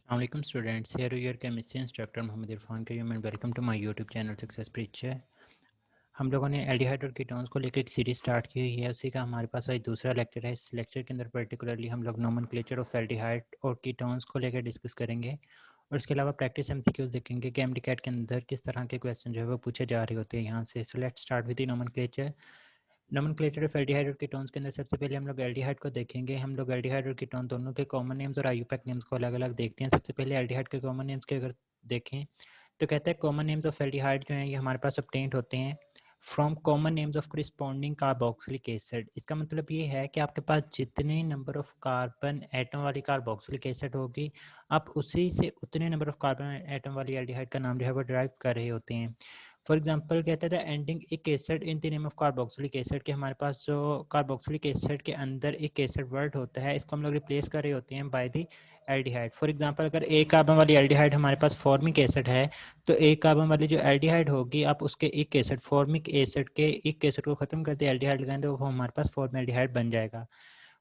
Assalamualaikum students, here is your chemistry instructor Mohammad Irfan Karim and welcome to my YouTube channel Success Preacher. हम लोगों ने aldehyde और ketones को लेकर एक सीरीज स्टार्ट की हुई है। उसी का हमारे पास आज दूसरा लेक्चर है। इस लेक्चर के अंदर पर्टिकुलरली हम लोग नोमेनक्लेचर ऑफ एल्डिहाइड और कीटोन्स को लेकर डिस्कस करेंगे और इसके अलावा प्रैक्टिस एमसीक्यूज देखेंगे कि एमडीकैट के अंदर किस तरह के क्वेश्चन जो है वो पूछे जा रहे होते हैं यहाँ से। So let's start with the nomenclature. Nomenclature of aldehyde और कीटोन्स के अंदर सबसे पहले हम लोग एल्डिहाइड को देखेंगे। हम लोग एल्डिहाइड और कीटोन दोनों के कॉमन नेम्स और आईयूपैक नेम्स को अलग अलग देखते हैं। सबसे पहले एल्डिहाइड के कॉमन नेम्स के अगर देखें तो कहता है कॉमन नेम्स ऑफ एल्डिहाइड जो हैं ये हमारे पास ऑब्टेन्ड होते हैं from common names of corresponding carboxylic acid. इसका मतलब ये है कि आपके पास जितने नंबर ऑफ कार्बन एटम वाली कार्बोक्सिलिक एसिड होगी आप उसी से उतने नंबर ऑफ कार्बन एटम वाली एल्डिहाइड का नाम जो है वो डिराइव कर रहे होते हैं। फॉर एग्जांपल कहते थे एंडिंग एक acid in the name of carboxylic acid के हमारे पास जो कार्बोक्सिलिक एसिड के अंदर एक एसिड वर्ड होता है इसको हम लोग रिप्लेस कर रहे होते हैं by the aldehyde. For example अगर एक कार्बन वाली एल्डिहाइड हमारे पास फॉर्मिक एसिड है तो एक कार्बन वाली जो एल्डिहाइड होगी आप उसके एक एसिड फॉर्मिक एसिड के एक एसिड को खत्म करते एल्डिहाइड लगाएंगे तो वो हमारे पास फॉर्मेल्डिहाइड बन जाएगा।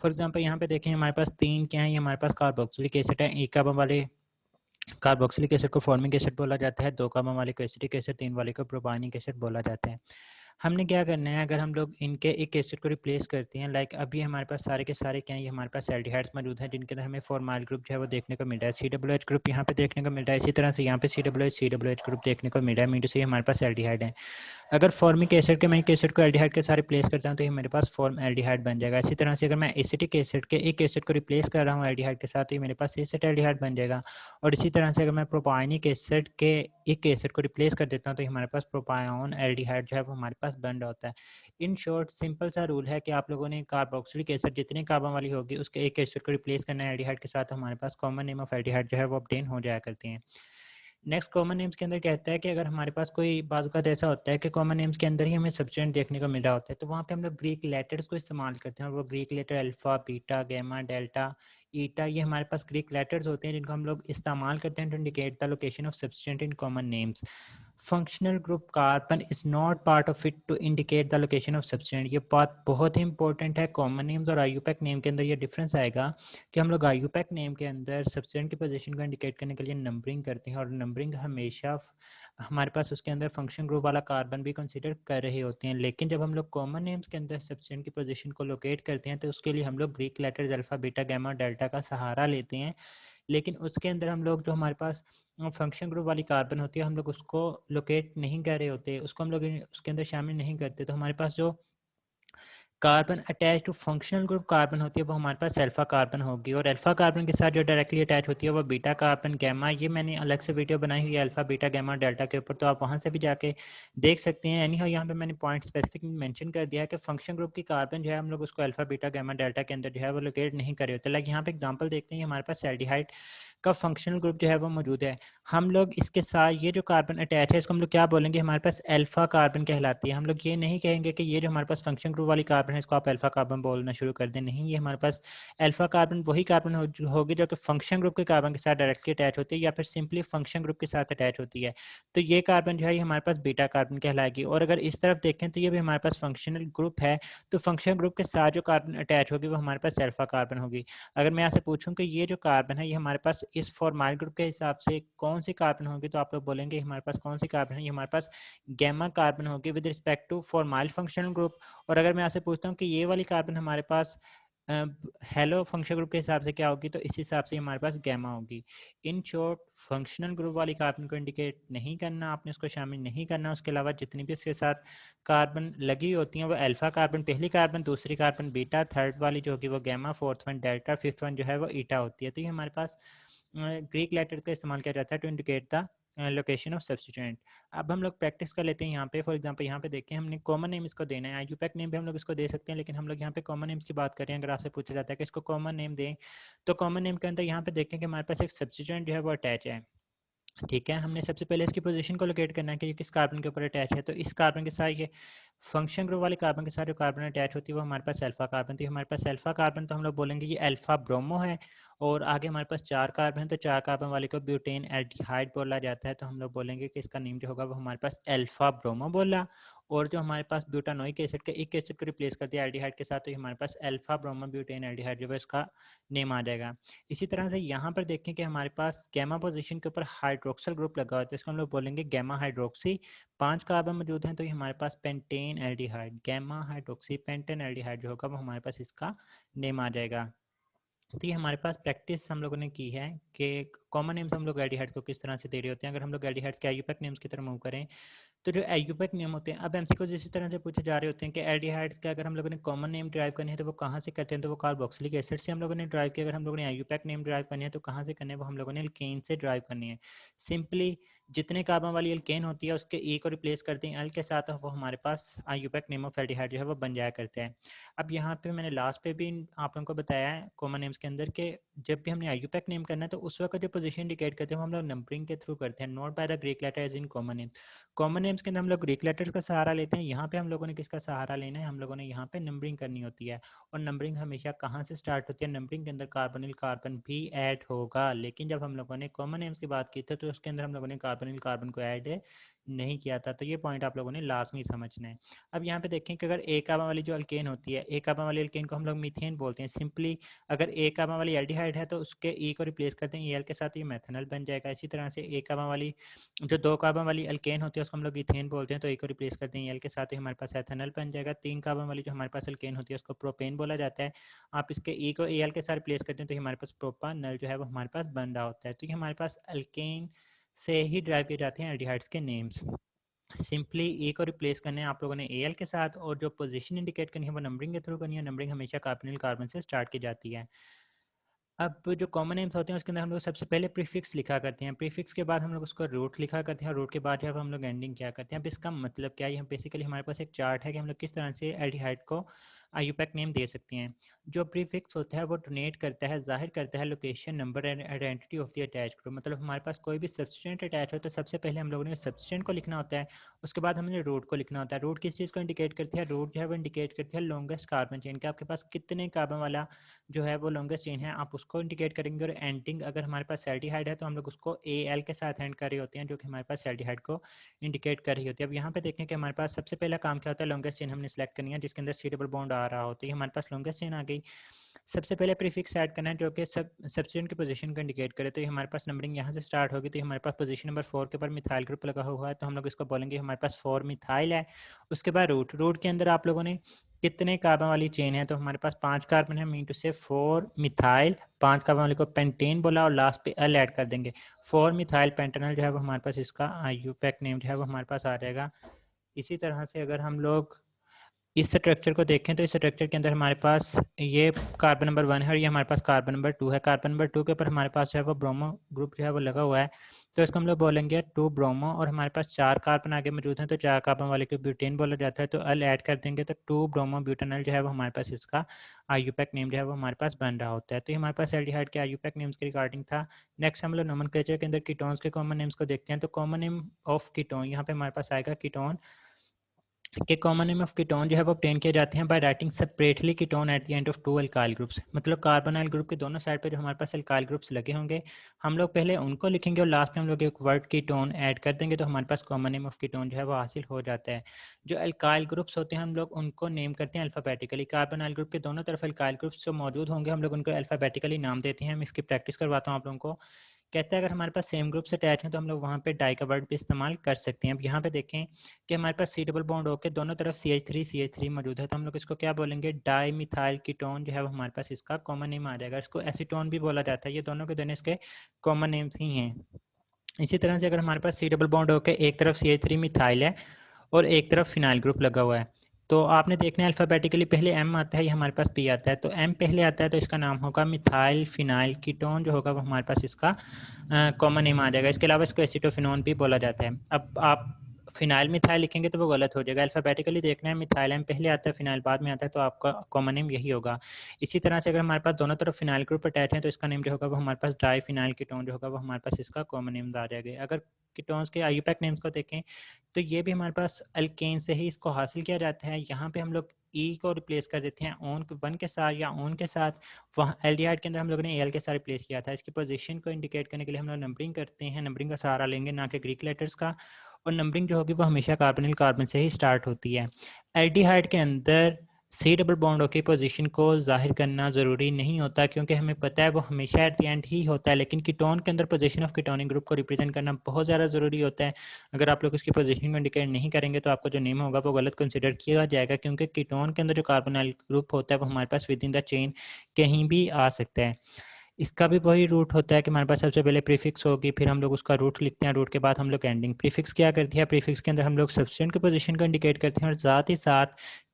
फॉर एग्जांपल यहाँ पे देखें हमारे पास तीन क्या है, ये हमारे पास कार्बोक्सिलिक एसिड है। एक कार्बन वाले कार्बोक्सिलिक एसिड को फॉर्मिक एसिड बोला जाता है, दो कार्बन वाले को एसिटिक एसिड, तीन वाले को प्रोपानिक एसिड बोला जाता है। हमने क्या करना है, अगर हम लोग इनके एक एसिड को रिप्लेस करते हैं लाइक अभी हमारे पास सारे के सारे क्या है, ये हमारे पास एल्डिहाइड्स मौजूद हैं जिनके अंदर हमें फॉर्माइल ग्रुप जो है वो देखने को मिल रहा है, COH ग्रुप यहाँ पे देखने को मिल रहा है। इसी तरह से यहाँ पे COH ग्रुप देखने को मिल रहा है, मीन टू से हमारे पास एल्डिहाइड है। अगर फॉर्मिक एसिड के मैं एक एसिड को एल्डिहाइड के साथ रिप्लेस करता हूँ तो ये मेरे पास फॉर्म एल्डिहाइड बन जाएगा। इसी तरह से अगर मैं एसिटिक एसिड के एक एसिड को रिप्लेस कर रहा हूँ एल्डिहाइड के साथ तो ये मेरे पास एसिड एल्डिहाइड बन जाएगा। और इसी तरह से अगर मैं प्रोपाइनिक एसिड के एक एसिड को रिप्लेस कर देता हूँ तो हमारे पास प्रोपायोन एल्डिहाइड जो है वो हमारे पास बन होता है। इन शॉर्ट सिंपल सा रूल है कि आप लोगों ने कार्बोक्सिलिक एसिड जितनी कार्बन वाली होगी उसके एक एसिड को रिप्लेस करना है एल्डिहाइड के साथ, तो हमारे पास कॉमन नेम ऑफ एल्डिहाइड जो है वो ऑब्टेन हो जाया करते हैं। नेक्स्ट कॉमन नेम्स के अंदर कहता है कि अगर हमारे पास कोई बाज़ ऐसा होता है कि कॉमन नेम्स के अंदर ही हमें सब्सटेंट देखने को मिल रहा होता है तो वहाँ पे हम लोग ग्रीक लेटर्स को इस्तेमाल करते हैं और वो Greek letter alpha beta gamma delta eta ये हमारे पास ग्रीक लेटर्स होते हैं जिनको हम लोग इस्तेमाल करते हैं to indicate the location of substituent in common names. Functional group carbon is not part of it to indicate the location of substituent. ये बात बहुत ही इंपॉर्टेंट है। कॉमन नेम्स और आईयूपैक नेम के अंदर ये डिफरेंस आएगा कि हम लोग आईयूपैक नेम के अंदर सब्सटेंट की पोजीशन को इंडिकेट करने के लिए नंबरिंग करते हैं और नंबरिंग हमेशा हमारे पास उसके अंदर फंक्शन ग्रुप वाला कार्बन भी कंसीडर कर रहे होते हैं। लेकिन जब हम लोग कॉमन नेम्स के अंदर सब्सटेंट की पोजीशन को लोकेट करते हैं तो उसके लिए हम लोग Greek letters alpha beta gamma delta का सहारा लेते हैं। लेकिन उसके अंदर हम लोग जो हमारे पास फंक्शन ग्रुप वाली कार्बन होती है हम लोग उसको लोकेट नहीं कर रहे होते, उसको हम लोग उसके अंदर शामिल नहीं करते। तो हमारे पास जो carbon attach to functional group carbon होती है वो हमारे पास अल्फा कार्बन होगी और अल्फा कार्बन के साथ जो डायरेक्टली अटैच होती है वो बीटा कार्बन गैमा। ये मैंने अलग से वीडियो बनाई हुई है अल्फा बीटा गैमा डेल्टा के ऊपर, तो आप वहाँ से भी जाके देख सकते हैं। एनी हाउ यहाँ पे मैंने पॉइंट स्पेसिफिक मेंशन कर दिया है कि फंक्शन ग्रुप की कार्बन जो है हम लोग उसको अल्फा बीटा गैमा डेल्टा के अंदर जो है वो लोकेट नहीं करे होते। लाइक यहाँ पे एग्जाम्पल देखते हैं हमारे पास एल्डिहाइड का फंक्शनल ग्रुप जो है वो मौजूद है। हम लोग इसके साथ ये जो कार्बन अटैच है इसको हम लोग क्या बोलेंगे, हमारे पास अल्फा कार्बन कहलाती है। हम लोग ये नहीं कहेंगे कि ये जो हमारे पास फंक्शन ग्रुप वाली कार्बन है इसको आप अल्फा कार्बन बोलना शुरू कर दें, नहीं, ये हमारे पास अल्फा कार्बन वही कार्बन होगी जो कि फंक्शन ग्रुप के कार्बन के साथ डायरेक्टली अटैच होती है या फिर सिंपली फंक्शन ग्रुप के साथ अटैच होती है। तो ये कार्बन जो है ये हमारे पास बीटा कार्बन कहलाएगी। और अगर इस तरफ देखें तो ये भी हमारे पास फंक्शनल ग्रुप है, तो फंक्शन ग्रुप के साथ जो कार्बन अटैच होगी वो हमारे पास अल्फा कार्बन होगी। अगर मैं यहाँ से पूछूं कि ये जो कार्बन है ये हमारे पास इस फॉर्माइल ग्रुप के हिसाब से कौन सी कार्बन होगी, तो आप लोग बोलेंगे हमारे पास कौन सी कार्बन है, ये हमारे पास गैमा कार्बन होगी with respect to formyl functional group. और अगर मैं यहाँ से पूछता हूँ कि ये वाली कार्बन हमारे पास हेलो फंक्शन ग्रुप के हिसाब से क्या होगी, तो इस हिसाब से हमारे पास गैमा होगी। इन शॉर्ट फंक्शनल ग्रुप वाली कार्बन को इंडिकेट नहीं करना, आपने उसको शामिल नहीं करना। उसके अलावा जितनी भी उसके साथ कार्बन लगी होती हैं वो अल्फा कार्बन पहली कार्बन, दूसरी कार्बन बीटा, थर्ड वाली जो होगी वो gamma, fourth one delta, fifth one जो है वो ईटा होती है। तो ये हमारे पास ग्रीक लेटर का इस्तेमाल किया जाता है to indicate the location of substituent. अब हम लोग प्रैक्टिस कर लेते हैं यहाँ पे। फॉर एग्जांपल यहाँ पे देखिए हमने कॉमन नेम इसको देना है, आईयूपैक नेम भी हम लोग इसको दे सकते हैं लेकिन हम लोग यहाँ पे कॉमन नेम्स की बात करें। अगर आपसे पूछा जाता है कि इसको कॉमन नेम दें तो कॉमन नेम के अंदर यहाँ पे देखें कि हमारे पास एक सब्सटीट्यूएंट जो है वो अटैच है। ठीक है, हमने सबसे पहले इसकी पोजीशन को लोकेट करना है कि ये किस कार्बन के ऊपर अटैच है। तो इस कार्बन के साथ ये फंक्शन ग्रुप वाले कार्बन के साथ जो कार्बन अटैच होती है वो हमारे पास अल्फा कार्बन थी। हमारे पास अल्फा कार्बन तो हम लोग बोलेंगे ये अल्फा ब्रोमो है। और आगे हमारे पास 4 कार्बन है, तो 4 कार्बन वाले को ब्यूटेन एल्डिहाइड बोला जाता है। तो हम लोग बोलेंगे कि इसका नेम जो होगा वो हमारे पास अल्फा ब्रोमो बोला। और जो हमारे पास ब्यूटानोइक एसिड के एक एसिड को रिप्लेस कर दिया एल्डिहाइड के साथ, तो हमारे पास अल्फा ब्रोमो ब्यूटेन एल्डिहाइड जो है इसका नेम आ जाएगा। इसी तरह से यहाँ पर देखें कि हमारे पास गैमा पोजीशन के ऊपर हाइड्रोक्सल ग्रुप लगा हुआ है, तो इसको हम लोग बोलेंगे गैमा हाइड्रोक्सी। 5 कार्बन मौजूद हैं, तो ये हमारे पास pentane aldehyde, gamma hydroxy pentane aldehyde जो होगा वो हमारे पास इसका नेम आ जाएगा। तो ये हमारे पास प्रैक्टिस हम लोगों ने की है कि कॉमन नेम्स हम लोग एल्डिहाइड्स को किस तरह से दे रहे होते हैं। अगर हम लोग एल्डिहाइड्स के आईयूपैक नेम्स की तरफ मूव करें, तो जो आईयूपैक नेम होते हैं, अब एमसीक्यू इसी तरह से पूछे जा रहे होते हैं कि एल्डिहाइड्स का अगर हम लोगों ने कॉमन नेम ड्राइव करनी है तो वो कहाँ से करते हैं, तो वो कार्बोक्सिलिक एसिड से हम लोगों ने ड्राइव किया। अगर हम लोगों ने आईयूपैक नेम ड्राइव करनी है तो कहाँ से करनी है, वो हम लोगों ने एल्केन से ड्राइव करनी है। सिंपली जितने कार्बन वाली एल्केन होती है उसके ए को रिप्लेस करते हैं एल के साथ, वो हमारे पास आईयूपैक नेम ऑफ एल्डिहाइड जो है वो बन जाया करते हैं। अब यहाँ पे मैंने लास्ट पे भी आप लोगों को बताया है कॉमन नेम्स के अंदर कि जब भी हमने आईयूपैक नेम करना है तो उस वक्त जो पोजीशन इंडिकेट करते हैं वो हम लोग नंबरिंग के थ्रू करते हैं, note by the Greek letter as in common name. Common names के अंदर हम लोग ग्रीक लेटर्स का सहारा लेते हैं। यहाँ पे हम लोगों ने किसका सहारा लेना है, हम लोगों ने यहाँ पे नंबरिंग करनी होती है। और नंबरिंग हमेशा कहाँ से स्टार्ट होती है, नंबरिंग के अंदर कार्बोनिल कार्बन भी ऐड होगा, लेकिन जब हम लोगों ने कॉमन नेम्स की बात की थी तो उसके अंदर हम लोगों ने कार्बोनिल कार्बन को ऐड नहीं किया था। तो ये पॉइंट आप लोगों ने लाजमी समझना है। अब यहाँ पे देखें कि अगर एक कार्बन वाली जो अल्केन होती है, एक कार्बन वाली अल्केन को हम लोग मीथेन बोलते हैं। सिंपली अगर एक कार्बन वाली एल्डिहाइड है तो उसके ई को रिप्लेस करते हैं एल के साथ, ये मेथनॉल बन जाएगा। इसी तरह से एक कार्बन वाली जो 2 कार्बन वाली अल्केन होती है उसको हम लोग इथेन बोलते हैं, तो एक को रिप्लेस करते हैं एल के साथ ही हमारे पास एथेनॉल बन जाएगा। 3 कार्बन वाली जो हमारे पास अल्केन होती है उसको प्रोपेन बोला जाता है। आप इसके ई को एल के साथ रिप्लेस करते हैं तो हमारे पास प्रोपानॉल जो है वो हमारे पास बन रहा होता है। तो ये हमारे पास अल्केन से ही ड्राइव किए जाते हैं एल्डिहाइड्स के नेम्स। सिंपली ए को रिप्लेस करने आप लोगों ने एल के साथ, और जो पोजीशन इंडिकेट करनी है वो नंबरिंग के थ्रू करनी है। नंबरिंग हमेशा कार्बोनिल कार्बन से स्टार्ट की जाती है। अब जो कॉमन नेम्स होते हैं उसके अंदर हम लोग सबसे पहले प्रीफिक्स लिखा करते हैं, प्रीफिक्स के बाद हम लोग उसको रूट लिखा करते हैं, और रूट के बाद जब हम लोग एंडिंग क्या करते हैं। अब इसका मतलब क्या है, हम बेसिकली हमारे पास एक चार्ट है कि हम लोग किस तरह से एल्डिहाइड को आईयूपैक नेम दे सकते हैं। जो प्रीफिक्स होता है वो डोनेट करता है, जाहिर करता है location, number and identity of the attach group. मतलब हमारे पास कोई भी सब्सटेंट अटैच हो तो सबसे पहले हम लोगों ने सब्सटेंट को लिखना होता है, उसके बाद हमने रूट को लिखना होता है। रूट किस चीज़ को इंडिकेट करती है, रूट जो है वो इंडिकेट करती है लॉन्गेस्ट कार्बन चेन के, आपके पास कितने कार्बन वाला जो है वो लॉन्गेस्ट चेन है आप उसको इंडिकेट करेंगे। और एंडिंग अगर हमारे पास एल्डिहाइड है तो हम लोग उसको ए एल के साथ एंड कर रहे होते हैं, जो कि हमारे पास एल्डिहाइड को इंडिकेट कर रही होती है। अब यहाँ पे देखें कि हमारे पास सबसे पहला काम क्या होता है, लॉन्गेस्ट चेन हमने सेलेक्ट करनी है जिसके अंदर सी डबल बॉन्ड आ रहा होता है। हमारे पास लॉन्गेस्ट चेन आ गई। सबसे पहले प्रीफिक्स ऐड करना है जो कि सब्स्टिट्यूएंट की पोजीशन को इंडिकेट करे, तो ये हमारे पास नंबरिंग यहाँ से स्टार्ट होगी। तो ये हमारे पास पोजीशन नंबर 4 के ऊपर मिथाइल ग्रुप लगा हुआ है, तो हम लोग इसको बोलेंगे हमारे पास 4 मिथाइल है। उसके बाद रूट, रूट के अंदर आप लोगों ने कितने कार्बन वाली चेन है, तो हमारे पास 5 कार्बन है, मीन टू से 4 मिथाइल, 5 कार्बन वाले को पेंटेन बोला और लास्ट पे एल ऐड कर देंगे। 4 मिथाइल पेंटेनल जो है वो हमारे पास इसका आईयूपैक नेम जो है वो हमारे पास आ जाएगा। इसी तरह से अगर हम लोग इस स्ट्रक्चर को देखें तो इस स्ट्रक्चर के अंदर हमारे पास ये कार्बन नंबर 1 है और ये हमारे पास कार्बन नंबर 2 है। कार्बन नंबर 2 के ऊपर हमारे पास जो है वो ब्रोमो ग्रुप जो है वो लगा हुआ है, तो इसको हम लोग बोलेंगे 2 ब्रोमो। और हमारे पास 4 कार्बन आगे मौजूद हैं, तो 4 कार्बन वाले को ब्यूटेन बोला जाता है, तो अल ऐड कर देंगे तो 2 ब्रोमो ब्यूटेनल जो है वो हमारे पास इसका आईयूपैक नेम जो है वो हमारे पास बन रहा होता है। तो ये हमारे पास एल्डिहाइड के आईयूपैक नेम्स के रिगार्डिंग था। नेक्स्ट हम लोग नोमेनक्लेचर के अंदर कीटोन्स के कॉमन नेम्स को देखते हैं। तो कॉमन नेम ऑफ कीटोन, यहाँ पे हमारे पास आएगा कीटोन के कॉमन नेम ऑफ कीटोन जो है वो ऑब्टेन किए जाते हैं by writing separately ketone at the end of 2 alkyl groups. मतलब कार्बोनाइल ग्रुप के दोनों साइड पे जो हमारे पास अल्काइल ग्रुप्स लगे होंगे हम लोग पहले उनको लिखेंगे और लास्ट में हम लोग एक वर्ड कीटोन ऐड कर देंगे, तो हमारे पास कॉमन नेम ऑफ कीटोन जो है वो हासिल हो जाता है। जो अल्काइल ग्रुप्स होते हैं हम लोग उनको नेम करते हैं अल्फ़ाबेटिकली। कार्बोनाइल ग्रुप के दोनों तरफ अल्काइल ग्रुप्स जो मौजूद होंगे हम लोग उनको अल्फ़ाबेटिकली नाम देते हैं। हम इसकी प्रैक्टिस करवाता हूँ आप लोगों को। कहते हैं अगर हमारे पास सेम ग्रुप से अटैच हैं तो हम लोग वहाँ पे डाई का वर्ड भी इस्तेमाल कर सकते हैं। अब यहाँ पे देखें कि हमारे पास सी डबल बॉन्ड होकर दोनों तरफ CH3 मौजूद है, तो हम लोग इसको क्या बोलेंगे, डाई मिथाइल कीटोन जो है वो हमारे पास इसका कॉमन नेम आ जाएगा। इसको एसीटोन भी बोला जाता है। ये दोनों के दोनों इसके कॉमन नेम्स ही हैं। इसी तरह से अगर हमारे पास सी डबल बॉन्ड होकर एक तरफ CH3 मिथाइल है और एक तरफ फिनाइल ग्रुप लगा हुआ है, तो आपने देखना है अल्फ़ाबेटिकली पहले एम आता है, ये हमारे पास पी आता है। तो एम पहले आता है तो इसका नाम होगा मिथाइल फिनाइल कीटोन जो होगा वो हमारे पास इसका कॉमन नेम आ जाएगा। इसके अलावा इसको एसिटोफिनोन भी बोला जाता है। अब आप फिनाइल मिथाइल लिखेंगे तो वो गलत हो जाएगा। अल्फ़ाबेटिकली देखना है, मिथाइल एम पहले आता है फिनाइल बाद में आता है, तो आपका कॉमन नेम यही होगा। इसी तरह से अगर हमारे पास दोनों तरफ फिनाइल ग्रुप अटैच है तो इसका नेम जो होगा वो हमारे पास डाई फिनाइल कीटोन जो होगा वो हमारे पास इसका कॉमन नेम आ जाएगा। अगर कीटोन्स के आईयूपैक नेम्स को देखें तो ये भी हमारे पास अल्केन से ही इसको हासिल किया जाता है। यहाँ पे हम लोग ई को रिप्लेस कर देते हैं ऑन 1 के साथ या ऑन के साथ। वहाँ एल्डिहाइड के अंदर हम लोगों ने एल के साथ रिप्लेस किया था। इसकी पोजीशन को इंडिकेट करने के लिए हम लोग नंबरिंग करते हैं, नंबरिंग का सहारा लेंगे ना कि ग्रीक लेटर्स का। और नंबरिंग जो होगी वो हमेशा कार्बोनिल कार्बन से ही स्टार्ट होती है। एल्डिहाइड के अंदर सी डबल बॉन्ड की पोजीशन को जाहिर करना ज़रूरी नहीं होता, क्योंकि हमें पता है वो हमेशा एट द एंड ही होता है। लेकिन कीटोन के अंदर पोजीशन ऑफ कीटोनिक ग्रुप को रिप्रेजेंट करना बहुत ज़्यादा ज़रूरी होता है। अगर आप लोग उसकी पोजीशन को इंडिकेट नहीं करेंगे तो आपका जो नेम होगा वो गलत कंसिडर किया जाएगा, क्योंकि कीटोन के अंदर जो कार्बोनाइल ग्रुप होता है वो हमारे पास विद इन द चेन कहीं भी आ सकता है। इसका भी वही रूट होता है कि हमारे पास सबसे पहले प्रीफिक्स होगी, फिर हम लोग उसका रूट लिखते हैं, रूट के बाद हम लोग एंडिंग। प्रीफिक्स क्या करती है, प्रीफिक्स के अंदर हम लोग सब्स्टेंट की पोजीशन को इंडिकेट करते हैं, और साथ ही साथ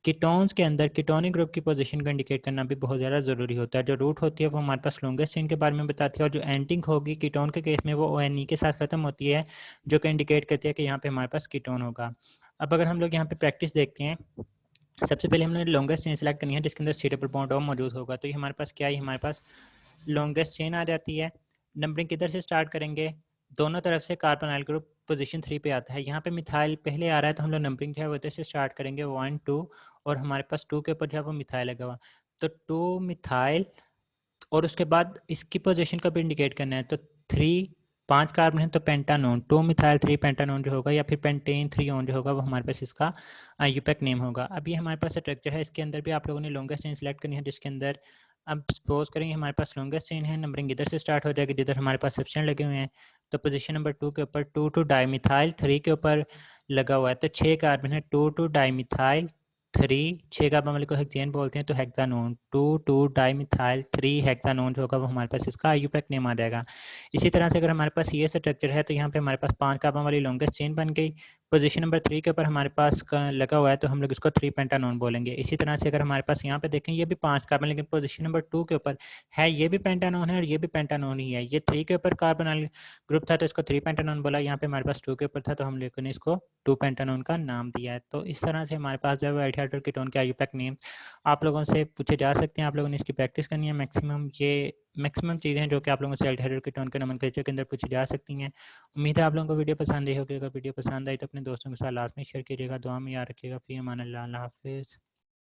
कीटोन्स के अंदर कीटोनिक ग्रुप की पोजीशन को इंडिकेट करना भी बहुत ज़्यादा ज़रूरी होता है। जो रूट होती है वो हमारे पास लॉन्गेस्ट चेन के बारे में बताती है, और जो एंडिंग होगी कीटोन के केस में वो ONE के साथ खत्म होती है, जो कि इंडिकेट करती है कि यहाँ पे हमारे पास कीटोन होगा। अब अगर हम लोग यहाँ पे प्रैक्टिस देखते हैं, सबसे पहले हमने लॉन्गेस्ट चेन सेलेक्ट करनी है जिसके अंदर सी डबल बॉन्ड मौजूद होगा। तो ये हमारे पास क्या है, हमारे पास लॉन्गेस्ट चेन आ जाती है। नंबरिंग किधर से स्टार्ट करेंगे, दोनों तरफ से कार्बोनाइल ग्रुप पोजीशन 3 पे आता है। यहाँ पे मिथाइल पहले आ रहा है तो हम लोग नंबरिंग जो है वो इधर से स्टार्ट करेंगे 1 2, और हमारे पास 2 के ऊपर जो है वो मिथाइल लगा हुआ, तो 2 मिथाइल, और उसके बाद इसकी पोजीशन को भी इंडिकेट करना है। तो 3 5 कार्बन है तो पेंटानोन, 2 मिथाइल 3 पेंटानोन जो होगा, या फिर पेंटेन 3 ऑन जो होगा वो हमारे पास इसका यूपैक नेम होगा। अब ये हमारे पास स्ट्रक्चर है, इसके अंदर भी आप लोगों ने लॉन्गेस्ट चेन सेलेक्ट करनी है, जिसके अंदर अब सपोज करेंगे हमारे पास लॉन्गेस्ट चेन है, नंबरिंग इधर से स्टार्ट हो जाएगी जिधर हमारे पास सब्स्टेंट लगे हुए हैं। तो पोजीशन नंबर 2 के ऊपर 2 2 डाईमिथाइल 3 के ऊपर लगा हुआ है, तो 6 कार्बन है, 2 2 डाईमिथाइल 3, 6 कार्बन वाले को हेक्सेन बोलते हैं, तो हेक्सानोन 2 2 डाईमिथाइल 3 हेक्सानोन जो होगा वो हमारे पास इसका आईयूपैक नेम आ जाएगा। इसी तरह से अगर हमारे पास ये स्ट्रक्चर है तो यहाँ पे हमारे पास 5 कार्बन वाली लॉन्गेस्ट चेन बन गई। पोजीशन नंबर 3 के ऊपर हमारे पास लगा हुआ है तो हम लोग इसको 3 पेंटानोन बोलेंगे। इसी तरह से अगर हमारे पास यहाँ पे देखें ये भी 5 कार्बन, लेकिन पोजीशन नंबर 2 के ऊपर है, ये भी पेंटानोन है और ये भी पेंटानोन ही है। ये 3 के ऊपर कार्बोनाइल ग्रुप था तो इसको 3 पेंटानोन बोला, यहाँ पे हमारे पास 2 के ऊपर था तो हम लोगों ने इसको 2 पेंटानोन का नाम दिया है। तो इस तरह से हमारे पास जो है एल्डिहाइड और कीटोन के आईयूपैक नेम आप लोगों से पूछे जा सकते हैं। आप लोगों ने इसकी प्रैक्टिस करनी है। मैक्सिमम चीज़ें हैं जो कि आप लोगों से एल्डिहाइड और कीटोन के नोमेनक्लेचर के अंदर पूछी जा सकती हैं। उम्मीद है आप लोगों को वीडियो पसंद आई होगी। अगर वीडियो पसंद आई तो अपने दोस्तों के साथ लाजमी शेयर कीजिएगा। दुआ में याद रखिएगा। फ़ी अमान अल्लाह, अल्लाह हाफ़िज़।